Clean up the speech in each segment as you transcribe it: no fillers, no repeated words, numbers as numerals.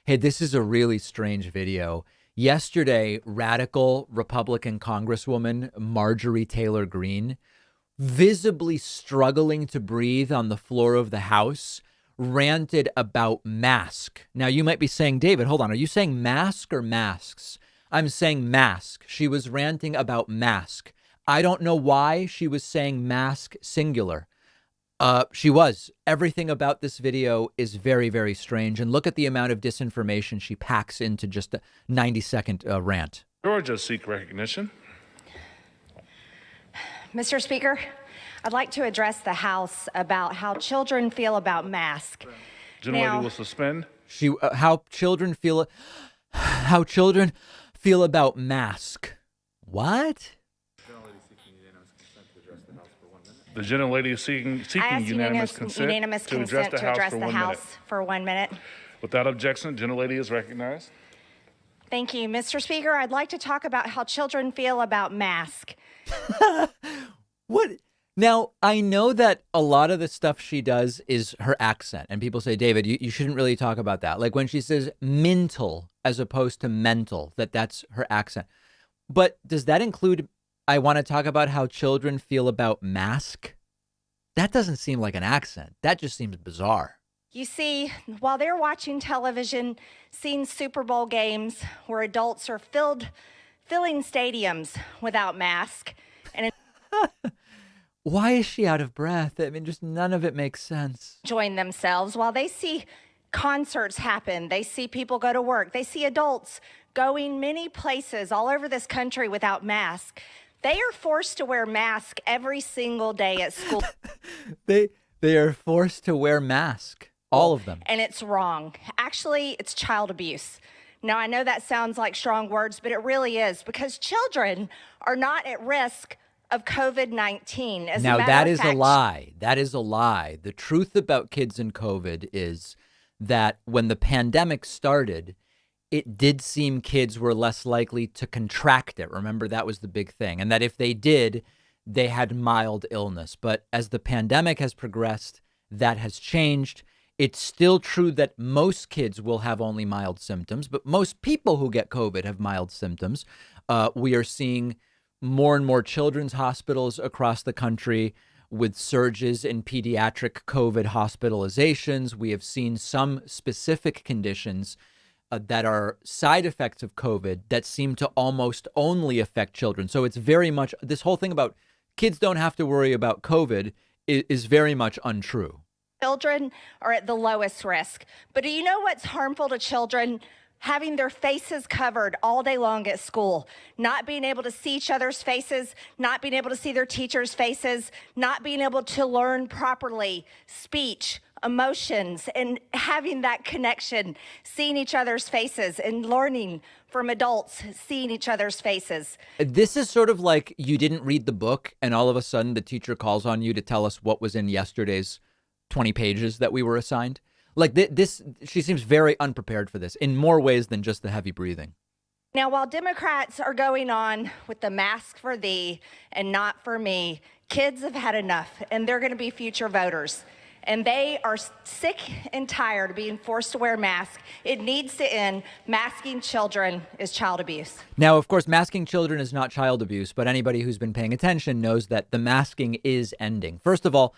Hey, this is a really strange video. Yesterday, radical Republican Congresswoman Marjorie Taylor Greene, visibly struggling to breathe on the floor of the House, ranted about mask. Now, you might be saying, David, hold on. Are you saying mask or masks? I'm saying mask. She was ranting about mask. I don't know why she was saying mask singular. She was. Everything about this video is very, very strange. And look at the amount of disinformation she packs into just a 90-second rant. Georgia seek recognition. Mr. Speaker, I'd like to address the House about how children feel about masks. Gentlelady will suspend. How children feel about mask. What? The gentlelady is seeking unanimous consent to address the House for 1 minute. Without objection, the gentlelady is recognized. Thank you, Mr. Speaker. I'd like to talk about how children feel about masks. What? Now, I know that a lot of the stuff she does is her accent. And people say, David, you shouldn't really talk about that. Like when she says mental as opposed to mental, that's her accent. But does that include, I want to talk about how children feel about mask? That doesn't seem like an accent. That just seems bizarre. You see, while they're watching television, seeing Super Bowl games where adults are filling stadiums without masks, and why is she out of breath? I mean, just none of it makes sense. enjoying themselves, while they see concerts happen, they see people go to work, they see adults going many places all over this country without masks. They are forced to wear masks every single day at school. They are forced to wear masks, all of them. And it's wrong. Actually, it's child abuse. Now, I know that sounds like strong words, but it really is, because children are not at risk of COVID-19. Now, that is a lie. That is a lie. The truth about kids and COVID is that when the pandemic started, it did seem kids were less likely to contract it. Remember, that was the big thing. And that if they did, they had mild illness. But as the pandemic has progressed, that has changed. It's still true that most kids will have only mild symptoms, but most people who get COVID have mild symptoms. We are seeing more and more children's hospitals across the country with surges in pediatric COVID hospitalizations. We have seen some specific conditions that are side effects of COVID that seem to almost only affect children. So it's very much, this whole thing about kids don't have to worry about COVID is very much untrue. Children are at the lowest risk. But do you know what's harmful to children? Having their faces covered all day long at school, not being able to see each other's faces, not being able to see their teachers' faces, not being able to learn properly speech, emotions, and having that connection, seeing each other's faces and learning from adults, seeing each other's faces. This is sort of like you didn't read the book and all of a sudden the teacher calls on you to tell us what was in yesterday's 20 pages that we were assigned. Like this, she seems very unprepared for this in more ways than just the heavy breathing. Now, while Democrats are going on with the mask for thee and not for me, kids have had enough, and they're going to be future voters. And they are sick and tired of being forced to wear masks. It needs to end. Masking children is child abuse. Now, of course, masking children is not child abuse, but anybody who's been paying attention knows that the masking is ending. First of all,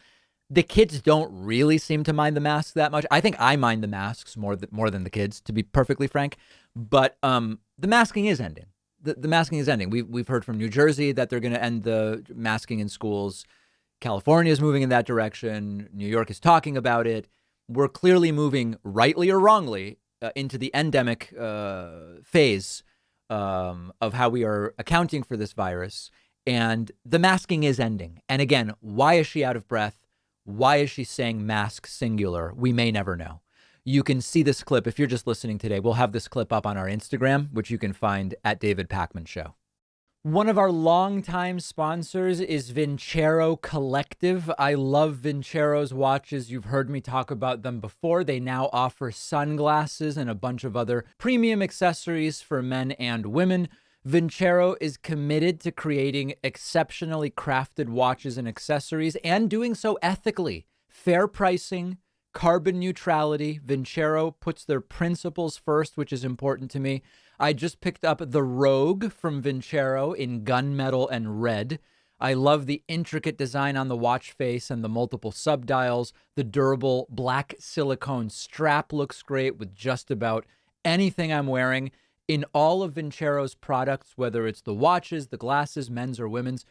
the kids don't really seem to mind the masks that much. I think I mind the masks more than the kids, to be perfectly frank. But the masking is ending. The masking is ending. We've heard from New Jersey that they're going to end the masking in schools. California is moving in that direction. New York is talking about it. We're clearly moving, rightly or wrongly, into the endemic phase of how we are accounting for this virus. And the masking is ending. And again, why is she out of breath? Why is she saying mask singular? We may never know. You can see this clip if you're just listening today. We'll have this clip up on our Instagram, which you can find at David Pakman Show. One of our longtime sponsors is Vincero Collective. I love Vincero's watches. You've heard me talk about them before. They now offer sunglasses and a bunch of other premium accessories for men and women. Vincero is committed to creating exceptionally crafted watches and accessories and doing so ethically. Fair pricing, carbon neutrality. Vincero puts their principles first, which is important to me. I just picked up the Rogue from Vincero in gunmetal and red. I love the intricate design on the watch face and the multiple subdials. The durable black silicone strap looks great with just about anything I'm wearing. In all of Vincero's products, whether it's the watches, the glasses, men's or women's,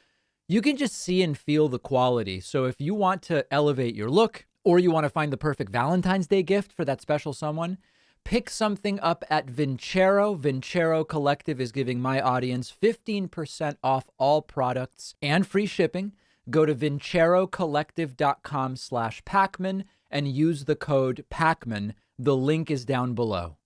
you can just see and feel the quality. So if you want to elevate your look, or you want to find the perfect Valentine's Day gift for that special someone, pick something up at Vincero. Vincero Collective is giving my audience 15% off all products and free shipping. Go to vincerocollective.com/Pacman and use the code Pacman. The link is down below.